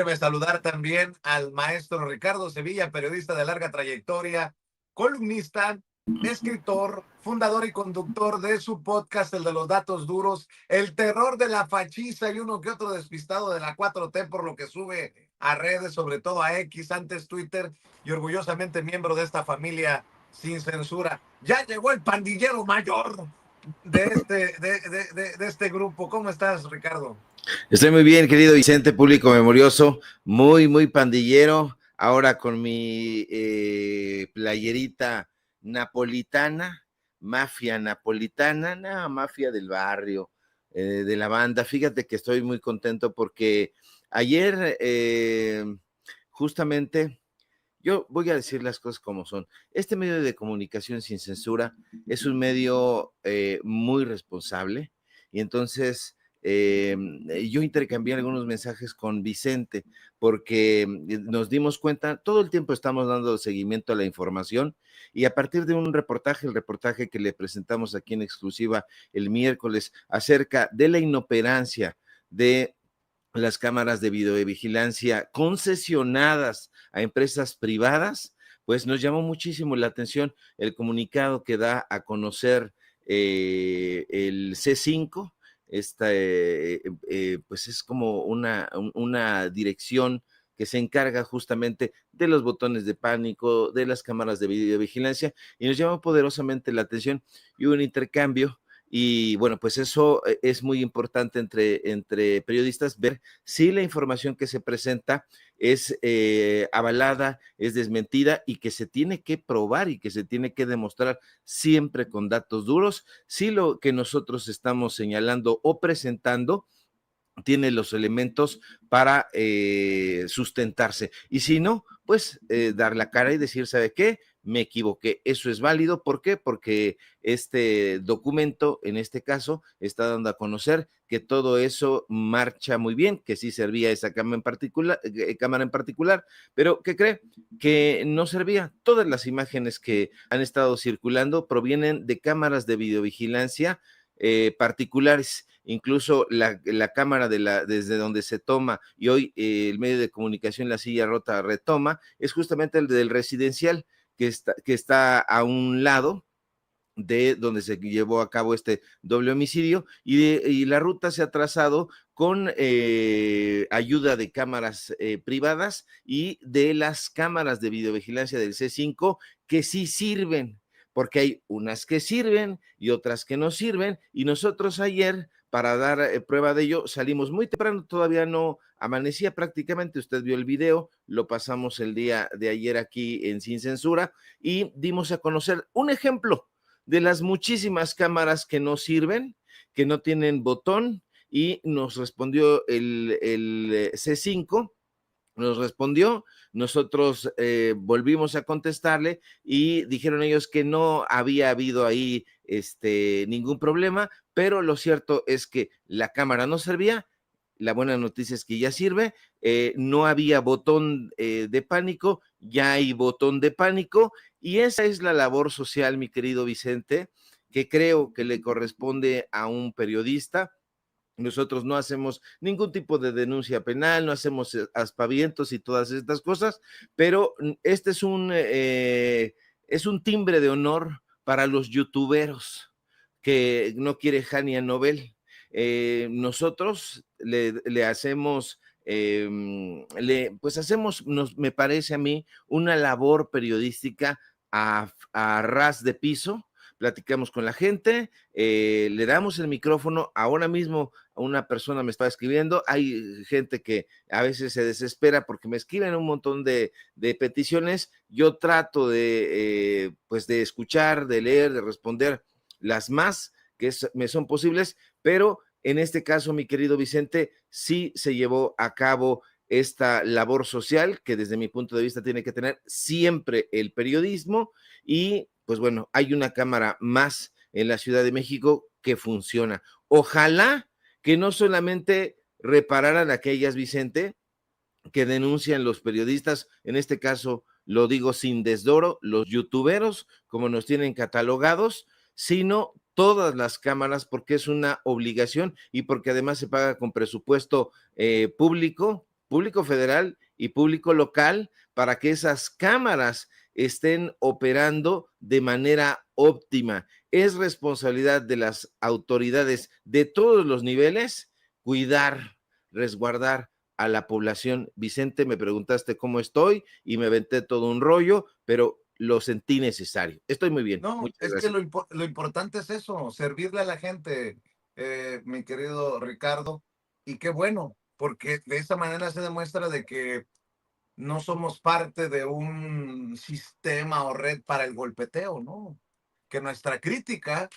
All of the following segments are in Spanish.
Debe saludar también al maestro Ricardo Sevilla, periodista de larga trayectoria, columnista, escritor, fundador y conductor de su podcast, el de los datos duros, el terror de la fachiza y uno que otro despistado de la 4T por lo que sube a redes, sobre todo a X, antes Twitter, y orgullosamente miembro de esta familia sin censura. Ya llegó el pandillero mayor de este grupo. ¿Cómo estás, Ricardo? Estoy muy bien, querido Vicente, público memorioso, muy pandillero, ahora con mi playerita napolitana, mafia napolitana, no, mafia del barrio, de la banda. Fíjate que estoy muy contento porque ayer, justamente, yo voy a decir las cosas como son. Este medio de comunicación sin censura es un medio muy responsable y entonces yo intercambié algunos mensajes con Vicente porque nos dimos cuenta, todo el tiempo estamos dando seguimiento a la información y a partir de un reportaje, el reportaje que le presentamos aquí en exclusiva el miércoles acerca de la inoperancia de las cámaras de videovigilancia concesionadas a empresas privadas, pues nos llamó muchísimo la atención el comunicado que da a conocer el C5. Pues es como una dirección que se encarga justamente de los botones de pánico, de las cámaras de videovigilancia, y nos llamó poderosamente la atención y hubo un intercambio. Y bueno, pues eso es muy importante entre periodistas, ver si la información que se presenta es avalada, es desmentida y que se tiene que probar y que se tiene que demostrar siempre con datos duros si lo que nosotros estamos señalando o presentando tiene los elementos para sustentarse. Y si no, pues dar la cara y decir, ¿sabe qué? Me equivoqué. Eso es válido. ¿Por qué? Porque este documento, en este caso, está dando a conocer que todo eso marcha muy bien, que sí servía esa cámara en particular, pero ¿qué cree? Que no servía. Todas las imágenes que han estado circulando provienen de cámaras de videovigilancia particulares, incluso la cámara desde donde se toma y hoy el medio de comunicación La Silla Rota retoma, es justamente el del residencial que está a un lado de donde se llevó a cabo este doble homicidio y la ruta se ha trazado con ayuda de cámaras privadas y de las cámaras de videovigilancia del C5 que sí sirven, porque hay unas que sirven y otras que no sirven, y nosotros ayer, para dar prueba de ello, salimos muy temprano, todavía no amanecía prácticamente, usted vio el video, lo pasamos el día de ayer aquí en Sin Censura, y dimos a conocer un ejemplo de las muchísimas cámaras que no sirven, que no tienen botón, y nos respondió el C5, nos respondió, nosotros volvimos a contestarle y dijeron ellos que no había habido ahí ningún problema, pero lo cierto es que la cámara no servía. La buena noticia es que ya sirve, no había botón de pánico, ya hay botón de pánico, y esa es la labor social, mi querido Vicente, que creo que le corresponde a un periodista. Nosotros no hacemos ningún tipo de denuncia penal, no hacemos aspavientos y todas estas cosas, pero este es un timbre de honor para los youtuberos que no quiere Hania Nobel. Nosotros le hacemos, pues hacemos, me parece a mí, una labor periodística a ras de piso. Platicamos con la gente, le damos el micrófono. Ahora mismo una persona me está escribiendo, hay gente que a veces se desespera porque me escriben un montón de peticiones, yo trato pues de escuchar, de leer, de responder las más que me son posibles, pero en este caso, mi querido Vicente, sí se llevó a cabo esta labor social que desde mi punto de vista tiene que tener siempre el periodismo, y pues bueno, hay una cámara más en la Ciudad de México que funciona. Ojalá que no solamente repararan aquellas, Vicente, que denuncian los periodistas, en este caso lo digo sin desdoro, los youtuberos, como nos tienen catalogados, sino todas las cámaras, porque es una obligación y porque además se paga con presupuesto público público federal y público local, para que esas cámaras estén operando de manera óptima. Es responsabilidad de las autoridades de todos los niveles cuidar, resguardar a la población. Vicente, me preguntaste cómo estoy y me aventé todo un rollo, pero lo sentí necesario. Estoy muy bien. No, Muchas es que gracias. lo importante es eso, servirle a la gente, mi querido Ricardo, y qué bueno, porque de esa manera se demuestra de que no somos parte de un sistema o red para el golpeteo, ¿no? Que nuestra crítica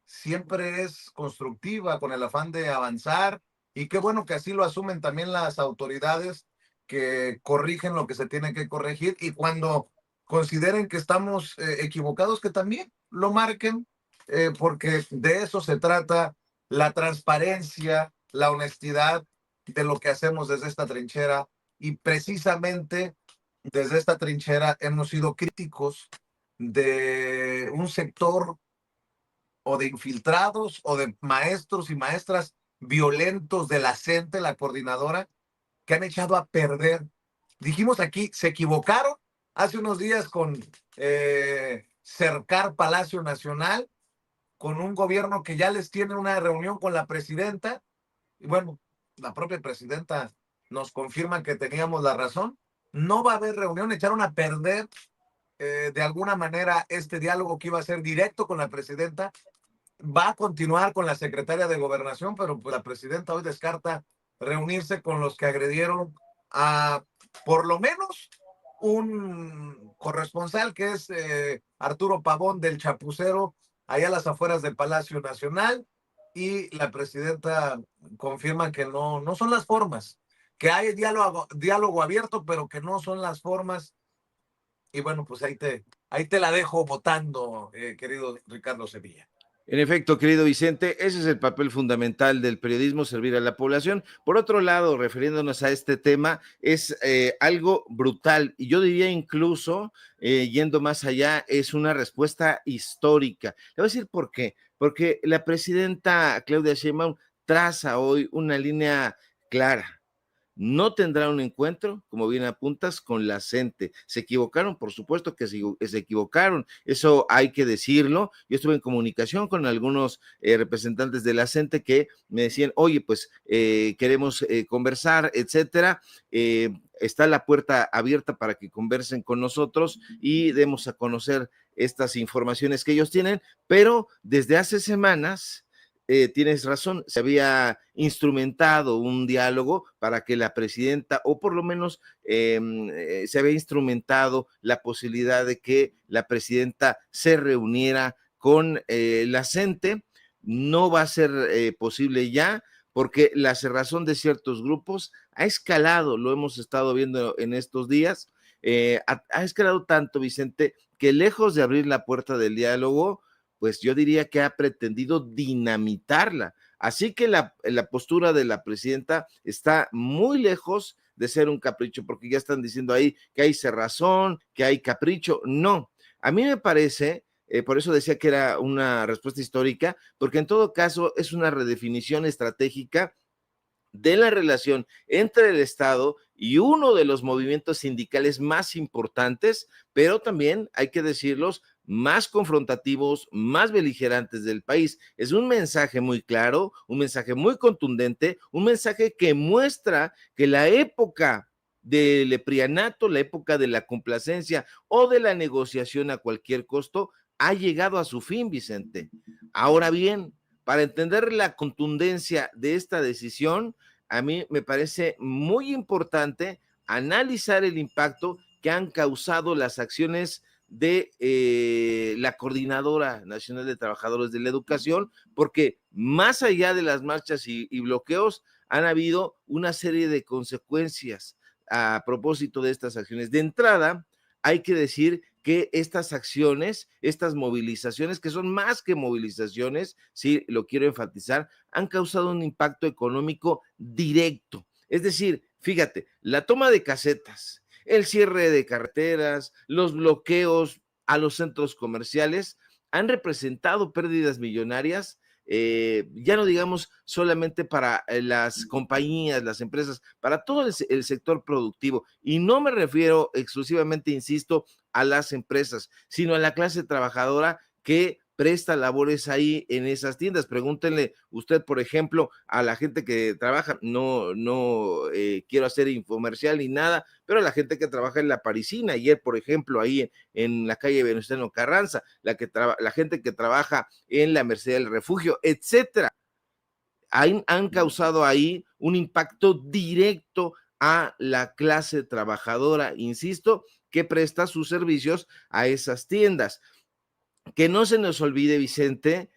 siempre es constructiva, con el afán de avanzar, y qué bueno que así lo asumen también las autoridades que corrigen lo que se tiene que corregir, y cuando consideren que estamos equivocados, que también lo marquen, porque de eso se trata la transparencia, la honestidad de lo que hacemos desde esta trinchera, y precisamente desde esta trinchera hemos sido críticos de un sector o de infiltrados o de maestros y maestras violentos de la CENTE, la coordinadora, que han echado a perder. Dijimos aquí, se equivocaron hace unos días con cercar Palacio Nacional, con un gobierno que ya les tiene una reunión con la presidenta, y bueno, la propia presidenta nos confirma que teníamos la razón. No va a haber reunión, echaron a perder de alguna manera este diálogo que iba a ser directo con la presidenta. Va a continuar con la secretaria de Gobernación, pero pues, la presidenta hoy descarta reunirse con los que agredieron a por lo menos un corresponsal que es Arturo Pavón del Chapucero, allá a las afueras del Palacio Nacional, y la presidenta confirma que no son las formas, que hay diálogo abierto, pero que no son las formas. Y bueno, pues ahí te la dejo votando, querido Ricardo Sevilla. En efecto, querido Vicente, ese es el papel fundamental del periodismo, servir a la población. Por otro lado, refiriéndonos a este tema, es algo brutal y yo diría incluso, yendo más allá, es una respuesta histórica. Le voy a decir por qué. Porque la presidenta Claudia Sheinbaum traza hoy una línea clara. No tendrá un encuentro, como bien apuntas, con la CENTE. Se equivocaron, por supuesto que se equivocaron, eso hay que decirlo. Yo estuve en comunicación con algunos representantes de la CENTE que me decían, oye, pues queremos conversar, etcétera. Está la puerta abierta para que conversen con nosotros y demos a conocer estas informaciones que ellos tienen, pero desde hace semanas tienes razón, se había instrumentado un diálogo para que la presidenta, o por lo menos se había instrumentado la posibilidad de que la presidenta se reuniera con la CENTE. No va a ser posible ya, porque la cerrazón de ciertos grupos ha escalado, lo hemos estado viendo en estos días, ha escalado tanto, Vicente, que lejos de abrir la puerta del diálogo, pues yo diría que ha pretendido dinamitarla. Así que la postura de la presidenta está muy lejos de ser un capricho, porque ya están diciendo ahí que hay cerrazón, que hay capricho. No, a mí me parece, por eso decía que era una respuesta histórica, porque en todo caso es una redefinición estratégica de la relación entre el Estado y uno de los movimientos sindicales más importantes, pero también hay que decirlos, más confrontativos, más beligerantes del país. Es un mensaje muy claro, un mensaje muy contundente, un mensaje que muestra que la época del eprianato, la época de la complacencia o de la negociación a cualquier costo, ha llegado a su fin, Vicente. Ahora bien, para entender la contundencia de esta decisión, a mí me parece muy importante analizar el impacto que han causado las acciones de la Coordinadora Nacional de Trabajadores de la Educación, porque más allá de las marchas y bloqueos, han habido una serie de consecuencias a propósito de estas acciones. De entrada, hay que decir que estas acciones, estas movilizaciones, que son más que movilizaciones, sí, lo quiero enfatizar, han causado un impacto económico directo. Es decir, fíjate, la toma de casetas, el cierre de carreteras, los bloqueos a los centros comerciales han representado pérdidas millonarias ya no digamos solamente para las compañías, las empresas, para todo el sector productivo. Y no me refiero exclusivamente, insisto, a las empresas, sino a la clase trabajadora que presta labores ahí en esas tiendas. Pregúntenle usted, por ejemplo, a la gente que trabaja, no quiero hacer infomercial ni nada, pero a la gente que trabaja en la Parisina, ayer, por ejemplo, ahí en la calle Venustiano Carranza, la gente que trabaja en la Merced del Refugio, etcétera, han causado ahí un impacto directo a la clase trabajadora, insisto, que presta sus servicios a esas tiendas. Que no se nos olvide, Vicente,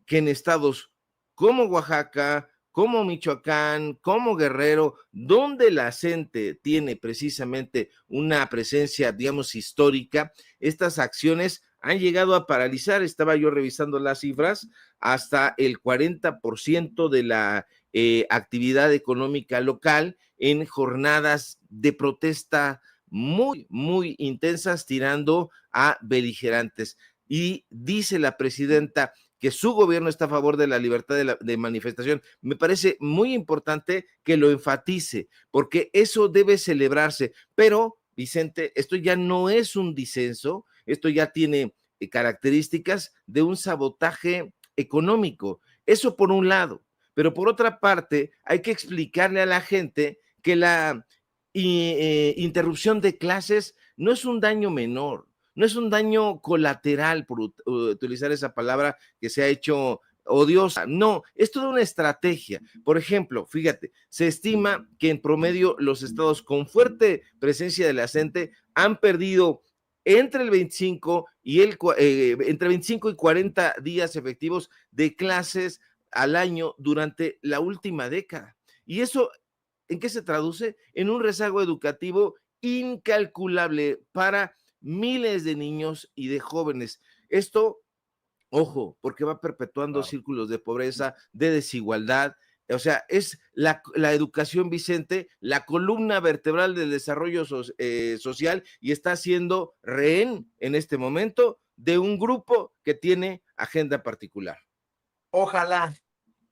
que en estados como Oaxaca, como Michoacán, como Guerrero, donde la gente tiene precisamente una presencia, digamos, histórica, estas acciones han llegado a paralizar, estaba yo revisando las cifras, hasta el 40% de la actividad económica local en jornadas de protesta muy intensas, tirando a beligerantes. Y dice la presidenta que su gobierno está a favor de la libertad de manifestación. Me parece muy importante que lo enfatice, porque eso debe celebrarse. Pero, Vicente, esto ya no es un disenso, esto ya tiene características de un sabotaje económico. Eso por un lado. Pero por otra parte, hay que explicarle a la gente que la interrupción de clases no es un daño menor. No es un daño colateral, por utilizar esa palabra que se ha hecho odiosa. No, es toda una estrategia. Por ejemplo, fíjate, se estima que en promedio los estados con fuerte presencia de la gente han perdido entre el 25 y entre 25 y 40 días efectivos de clases al año durante la última década. Y eso, ¿en qué se traduce? En un rezago educativo incalculable para miles de niños y de jóvenes. Esto, ojo, porque va perpetuando Claro. círculos de pobreza, de desigualdad. O sea, es la educación, Vicente, la columna vertebral del desarrollo social, y está siendo rehén en este momento de un grupo que tiene agenda particular. Ojalá,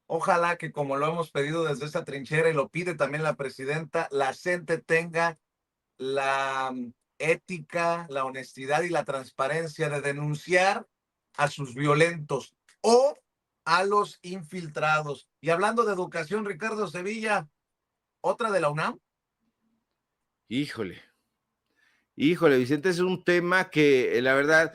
ojalá que como lo hemos pedido desde esta trinchera y lo pide también la presidenta, la gente tenga la ética, la honestidad y la transparencia de denunciar a sus violentos o a los infiltrados. Y hablando de educación, Ricardo Sevilla, otra de la UNAM. Híjole, híjole, Vicente, es un tema que la verdad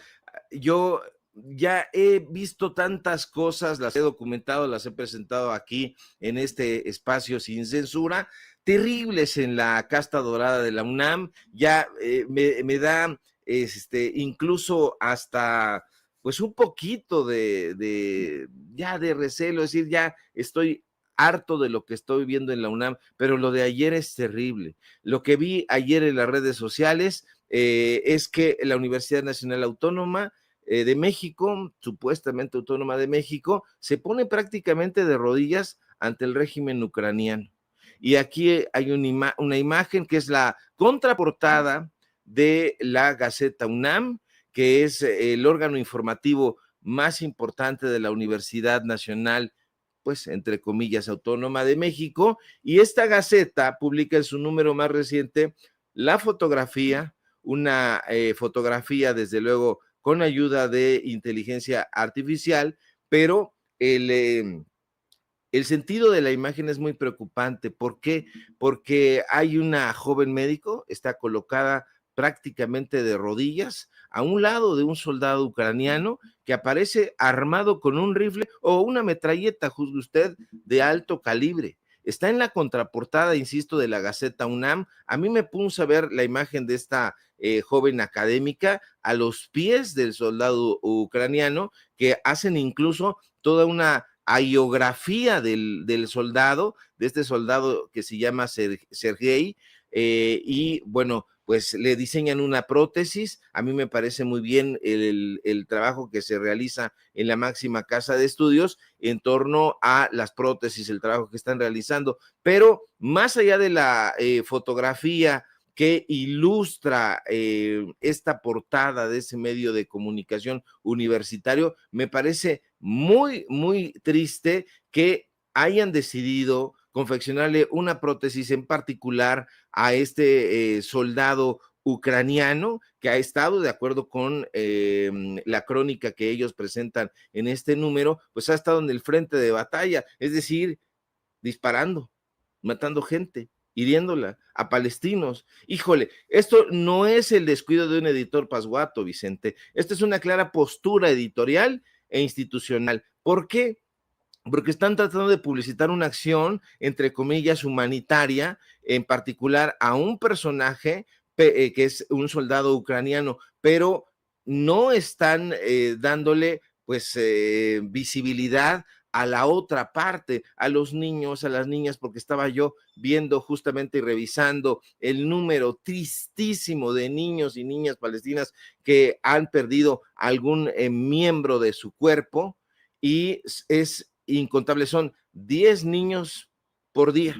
yo ya he visto tantas cosas, las he documentado, las he presentado aquí en este espacio sin censura, terribles en la casta dorada de la UNAM. Ya me da incluso hasta pues un poquito ya de recelo, es decir, ya estoy harto de lo que estoy viendo en la UNAM, pero lo de ayer es terrible. Lo que vi ayer en las redes sociales es que la Universidad Nacional Autónoma de México, supuestamente autónoma de México, se pone prácticamente de rodillas ante el régimen ucraniano. Y aquí hay una imagen que es la contraportada de la Gaceta UNAM, que es el órgano informativo más importante de la Universidad Nacional, pues entre comillas, Autónoma de México, y esta Gaceta publica en su número más reciente la fotografía, una fotografía desde luego con ayuda de inteligencia artificial, pero el sentido de la imagen es muy preocupante. ¿Por qué? Porque hay una joven médico, está colocada prácticamente de rodillas a un lado de un soldado ucraniano que aparece armado con un rifle o una metralleta, juzgue usted, de alto calibre. Está en la contraportada, insisto, de la Gaceta UNAM. A mí me punza a ver la imagen de esta joven académica a los pies del soldado ucraniano, que hacen incluso toda una hagiografía del soldado, de este soldado que se llama Sergei, y bueno, pues le diseñan una prótesis. A mí me parece muy bien el trabajo que se realiza en la máxima casa de estudios en torno a las prótesis, el trabajo que están realizando, pero más allá de la fotografía que ilustra esta portada de ese medio de comunicación universitario, me parece muy, muy triste que hayan decidido confeccionarle una prótesis en particular a este soldado ucraniano que ha estado, de acuerdo con la crónica que ellos presentan en este número, pues ha estado en el frente de batalla, es decir, disparando, matando gente, hiriéndola a palestinos. Híjole, esto no es el descuido de un editor pasguato, Vicente. Esto es una clara postura editorial e institucional. ¿Por qué? Porque están tratando de publicitar una acción, entre comillas, humanitaria, en particular a un personaje que es un soldado ucraniano, pero no están dándole pues visibilidad a la otra parte, a los niños, a las niñas, porque estaba yo viendo justamente y revisando el número tristísimo de niños y niñas palestinas que han perdido algún miembro de su cuerpo, y es incontable, son 10 niños por día.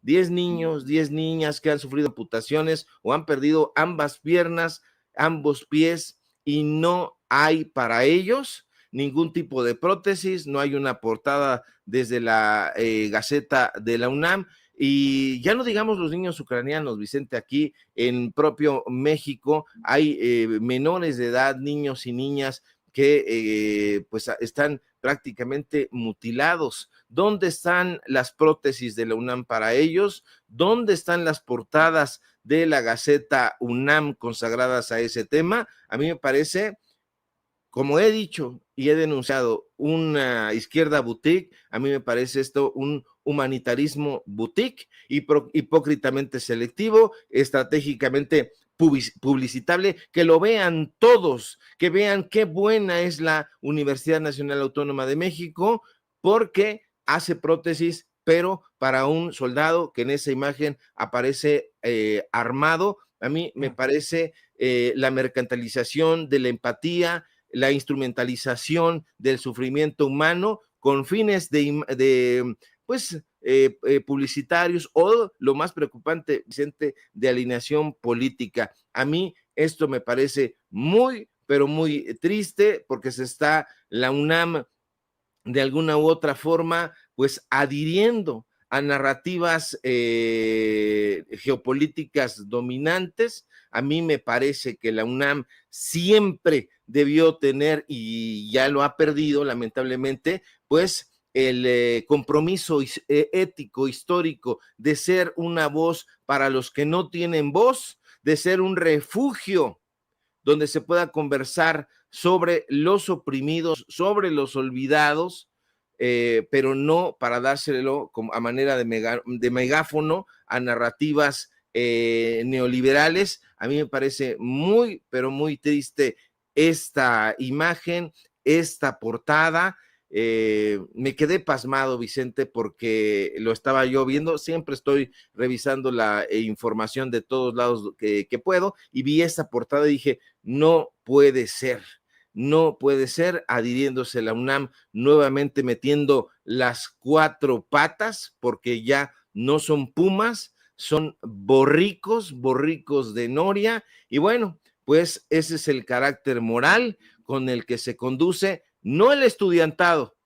10 niños, 10 niñas que han sufrido amputaciones o han perdido ambas piernas, ambos pies, y no hay para ellos ningún tipo de prótesis, no hay una portada desde la Gaceta de la UNAM, y ya no digamos los niños ucranianos, Vicente, aquí en propio México hay menores de edad, niños y niñas que pues están prácticamente mutilados. ¿Dónde están las prótesis de la UNAM para ellos? ¿Dónde están las portadas de la Gaceta UNAM consagradas a ese tema? A mí me parece, como he dicho y he denunciado, una izquierda boutique. A mí me parece esto un humanitarismo boutique, hipócritamente selectivo, estratégicamente publicitable, que lo vean todos, que vean qué buena es la Universidad Nacional Autónoma de México, porque hace prótesis, pero para un soldado que en esa imagen aparece armado. A mí me parece la mercantilización de la empatía, la instrumentalización del sufrimiento humano con fines de pues, publicitarios, o lo más preocupante, Vicente, de alineación política. A mí esto me parece muy, pero muy triste, porque se está la UNAM de alguna u otra forma, pues adhiriendo a narrativas geopolíticas dominantes. A mí me parece que la UNAM siempre debió tener, y ya lo ha perdido lamentablemente, pues el compromiso ético, histórico, de ser una voz para los que no tienen voz, de ser un refugio donde se pueda conversar sobre los oprimidos, sobre los olvidados, pero no para dárselo como a manera de megáfono a narrativas neoliberales. A mí me parece muy, pero muy triste esta imagen, esta portada. Me quedé pasmado, Vicente, porque lo estaba yo viendo. Siempre estoy revisando la información de todos lados que puedo, y vi esta portada y dije, no puede ser, no puede ser, adhiriéndose la UNAM, nuevamente metiendo las cuatro patas, porque ya no son pumas, son borricos, borricos de noria. Y bueno, pues ese es el carácter moral con el que se conduce, no el estudiantado,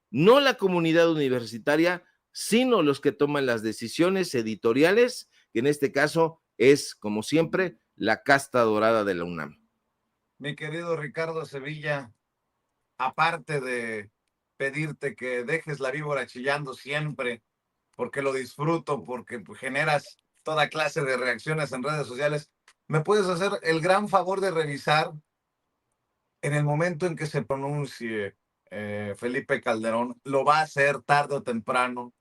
no la comunidad universitaria, sino los que toman las decisiones editoriales, que en este caso es, como siempre, la casta dorada de la UNAM. Mi querido Ricardo Sevilla, aparte de pedirte que dejes la víbora chillando siempre, porque lo disfruto, porque pues, generas toda clase de reacciones en redes sociales, ¿me puedes hacer el gran favor de revisar en el momento en que se pronuncie Felipe Calderón? Lo va a hacer tarde o temprano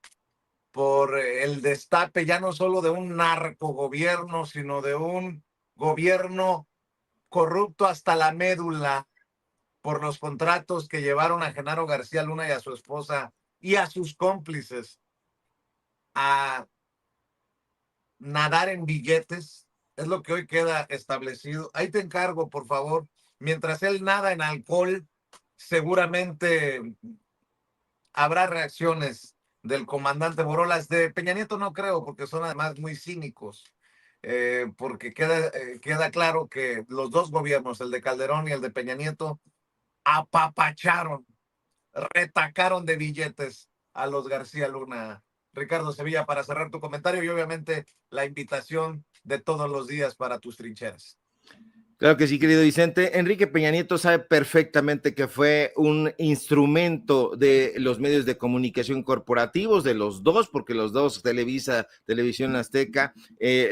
por el destape ya no solo de un narcogobierno, sino de un gobierno corrupto hasta la médula, por los contratos que llevaron a Genaro García Luna y a su esposa y a sus cómplices a nadar en billetes. Es lo que hoy queda establecido. Ahí te encargo, por favor. Mientras él nada en alcohol, seguramente habrá reacciones del comandante Borolas. De Peña Nieto no creo, porque son además muy cínicos. Porque queda claro que los dos gobiernos, el de Calderón y el de Peña Nieto, apapacharon retacaron de billetes a los García Luna. Ricardo Sevilla, para cerrar tu comentario y obviamente la invitación de todos los días para tus trincheras. Claro que sí, querido Vicente. Enrique Peña Nieto sabe perfectamente que fue un instrumento de los medios de comunicación corporativos, de los dos, porque los dos, Televisa, Televisión Azteca,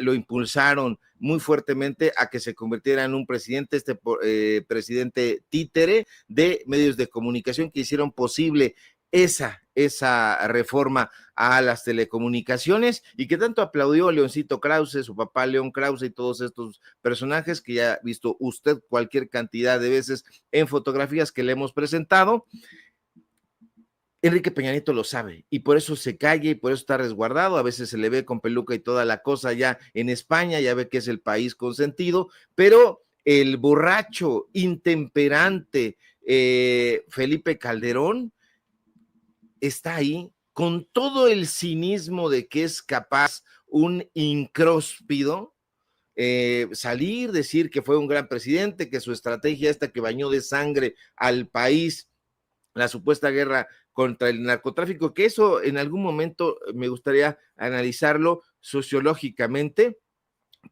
lo impulsaron muy fuertemente a que se convirtiera en un presidente, presidente títere de medios de comunicación que hicieron posible esa reforma a las telecomunicaciones y que tanto aplaudió Leoncito Krause, su papá León Krause y todos estos personajes que ya ha visto usted cualquier cantidad de veces en fotografías que le hemos presentado. Enrique Peña Nieto lo sabe y por eso se calla y por eso está resguardado. A veces se le ve con peluca y toda la cosa ya en España, ya ve que es el país consentido, pero el borracho intemperante Felipe Calderón está ahí con todo el cinismo de que es capaz un incróspido, salir, decir que fue un gran presidente, que su estrategia esta que bañó de sangre al país, la supuesta guerra contra el narcotráfico, que eso en algún momento me gustaría analizarlo sociológicamente,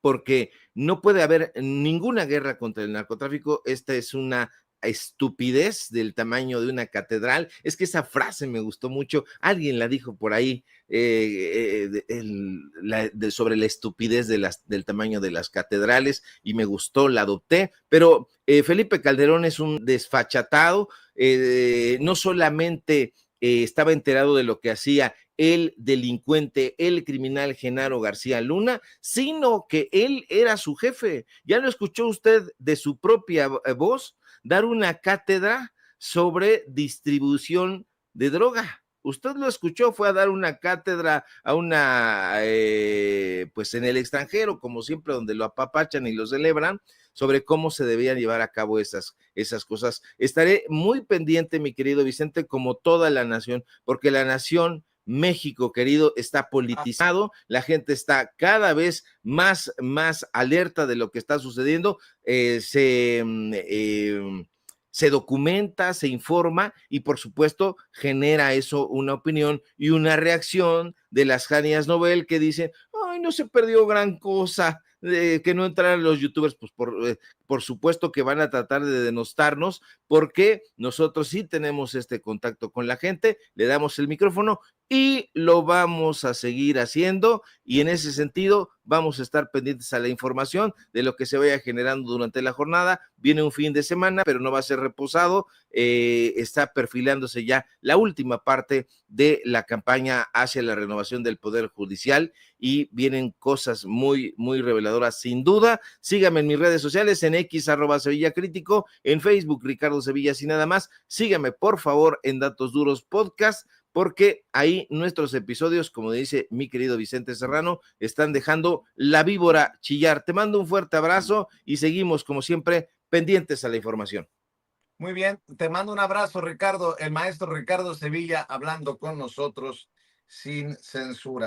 porque no puede haber ninguna guerra contra el narcotráfico. Esta es una estupidez del tamaño de una catedral. Es que esa frase me gustó mucho, alguien la dijo por ahí, sobre la estupidez del tamaño de las catedrales, y me gustó, la adopté, pero Felipe Calderón es un desfachatado, no solamente estaba enterado de lo que hacía el delincuente, el criminal Genaro García Luna, sino que él era su jefe. Ya lo escuchó usted de su propia voz dar una cátedra sobre distribución de droga. Usted lo escuchó, fue a dar una cátedra a pues en el extranjero, como siempre, donde lo apapachan y lo celebran, sobre cómo se debían llevar a cabo esas cosas. Estaré muy pendiente, mi querido Vicente, como toda la nación, porque la nación México, querido, está politizado, la gente está cada vez más alerta de lo que está sucediendo, se documenta, se informa y por supuesto genera eso una opinión y una reacción de las Janias Nobel que dicen, ay, no se perdió gran cosa, que no entraran los youtubers, pues por supuesto que van a tratar de denostarnos, porque nosotros sí tenemos este contacto con la gente, le damos el micrófono y lo vamos a seguir haciendo, y en ese sentido vamos a estar pendientes a la información de lo que se vaya generando durante la jornada. Viene un fin de semana, pero no va a ser reposado, está perfilándose ya la última parte de la campaña hacia la renovación del Poder Judicial y vienen cosas muy, muy reveladoras sin duda. Síganme en mis redes sociales, en X @Sevilla Crítico, en Facebook Ricardo Sevilla y nada más. Síganme por favor en Datos Duros Podcast, porque ahí nuestros episodios, como dice mi querido Vicente Serrano, están dejando la víbora chillar. Te mando un fuerte abrazo y seguimos como siempre pendientes a la información. Muy bien, te mando un abrazo, Ricardo, el maestro Ricardo Sevilla hablando con nosotros sin censura.